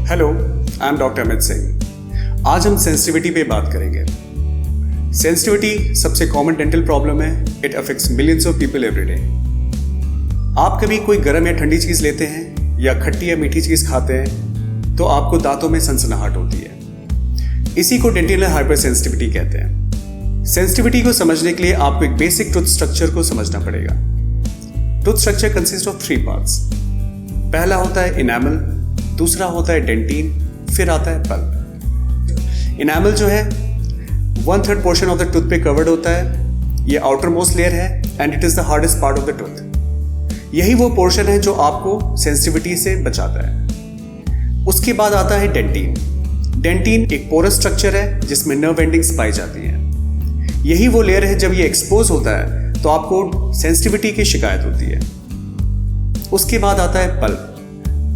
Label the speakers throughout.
Speaker 1: Hello, I am doctor Amit Singh. आज हम sensitivity पे बात करेंगे। सेंसिटिविटी सबसे कॉमन डेंटल प्रॉब्लम है। It affects millions of people every day. आप कभी कोई गर्म या ठंडी चीज़ लेते हैं या खट्टी या मीठी चीज़ खाते हैं तो आपको दांतों में सनसनाहट होती है। इसी को डेंटल हाइपर सेंसिटिविटी कहते हैं। सेंसिटिविटी को समझने के लिए आपको एक बेसिक टूथ स्ट्रक्चर को समझना पड़ेगा। Tooth structure consist of 3 parts. पहला होता है इनैमल, दूसरा होता है डेंटिन, फिर आता है पल्प। इनैमल जो है 1/3 पोर्शन ऑफ द टूथ पे कवर्ड होता है। ये आउटर मोस्ट लेयर है and it is the hardest part of the tooth. यही वो पोर्शन है जो आपको सेंसिटिविटी से बचाता है। उसके बाद आता है डेंटिन। डेंटिन एक पोरस स्ट्रक्चर है जिसमें नर्व एंडिंग्स पाई जाती हैं। यही वो लेयर है, जब ये एक्सपोज होता है तो आपको सेंसिटिविटी की शिकायत होती है। उसके बाद आता है पल्प।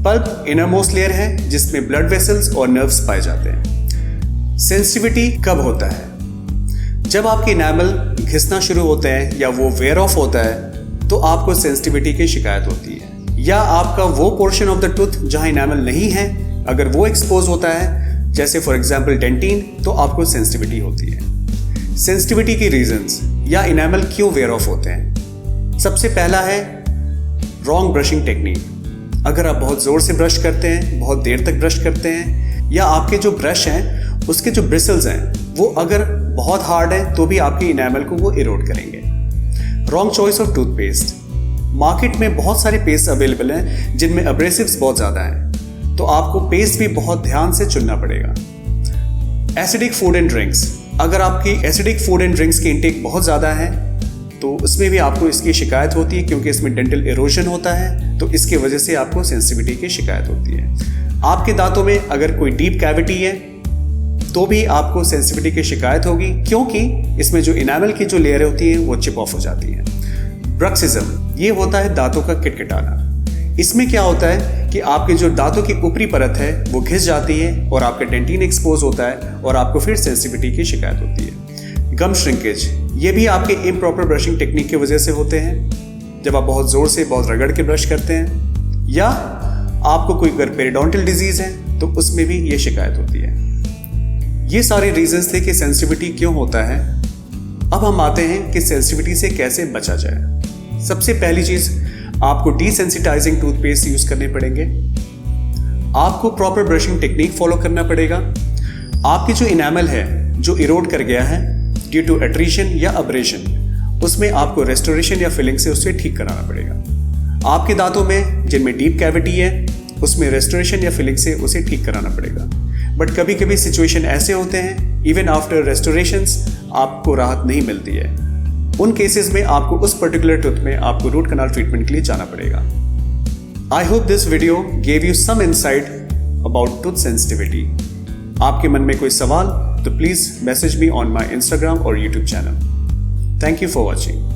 Speaker 1: पल्प इनरमोस्ट लेयर है जिसमें ब्लड वेसल्स और नर्व्स पाए जाते हैं। सेंसिटिविटी कब होता है? जब आपके इनैमल घिसना शुरू होते हैं या वो वेयर ऑफ होता है तो आपको सेंसिटिविटी की शिकायत होती है। या आपका वो पोर्शन ऑफ द टूथ जहां इनैमल नहीं है, अगर वो एक्सपोज होता है, जैसे फॉर एग्जांपल डेंटिन, तो आपको सेंसिटिविटी होती है। सेंसिटिविटी की रीजंस या इनैमल क्यों वेयर ऑफ होते हैं? सबसे पहला है रॉन्ग ब्रशिंग टेक्निक। अगर आप बहुत ज़ोर से ब्रश करते हैं, बहुत देर तक ब्रश करते हैं, या आपके जो ब्रश हैं उसके जो ब्रिसल्स हैं वो अगर बहुत हार्ड है तो भी आपके इनैमल को वो इरोड करेंगे। Wrong choice of toothpaste. Market में बहुत सारे पेस्ट अवेलेबल हैं जिनमें अब्रेसिव्स बहुत ज़्यादा हैं, तो आपको पेस्ट भी बहुत ध्यान से चुनना पड़ेगा। Acidic food and drinks. अगर आपकी एसिडिक फूड एंड ड्रिंक्स की इंटेक बहुत ज़्यादा है तो उसमें भी आपको इसकी शिकायत होती है, क्योंकि इसमें डेंटल इरोजन होता है, तो इसके वजह से आपको सेंसिटिविटी की शिकायत होती है। आपके दांतों में अगर कोई डीप कैविटी है तो भी आपको सेंसिटिविटी की शिकायत होगी, क्योंकि इसमें जो इनैमल की जो लेयर होती है वो चिप ऑफ हो जाती है। ब्रक्सिज्म, ये होता है दांतों का किटकिटाना। इसमें क्या होता है कि आपके जो दांतों की ऊपरी परत है वो घिस जाती है और आपका डेंटिन एक्सपोज होता है और आपको फिर सेंसिटिविटी की शिकायत होती है। गम श्रिंकेज, ये भी आपके इम्प्रॉपर ब्रशिंग टेक्निक की वजह से होते हैं। जब आप बहुत ज़ोर से बहुत रगड़ के ब्रश करते हैं, या आपको कोई अगर पेरिडोंटल डिजीज है तो उसमें भी ये शिकायत होती है। ये सारे रीजंस थे कि सेंसिटिविटी क्यों होता है। अब हम आते हैं कि सेंसिटिविटी से कैसे बचा जाए। सबसे पहली चीज़, आपको डिसेंसिटाइजिंग टूथपेस्ट यूज़ करने पड़ेंगे। आपको प्रॉपर ब्रशिंग टेक्निक फॉलो करना पड़ेगा। आपकी जो इनैमल है जो इरोड कर गया है ड्यू टू एट्रीशन या अब्रेशन, उसमें आपको रेस्टोरेशन या फिलिंग से उसे ठीक कराना पड़ेगा। आपके दांतों में जिनमें डीप कैविटी है उसमें रेस्टोरेशन या फिलिंग से उसे ठीक कराना पड़ेगा। बट कभी कभी सिचुएशन ऐसे होते हैं इवन आफ्टर रेस्टोरेशंस आपको राहत नहीं मिलती है। उन केसेस में आपको उस पर्टिकुलर टूथ में आपको रूट कनाल ट्रीटमेंट के लिए जाना पड़ेगा। I hope this video gave you some insight about tooth sensitivity. आपके मन में कोई सवाल तो please message me on my Instagram और YouTube channel. Thank you for watching.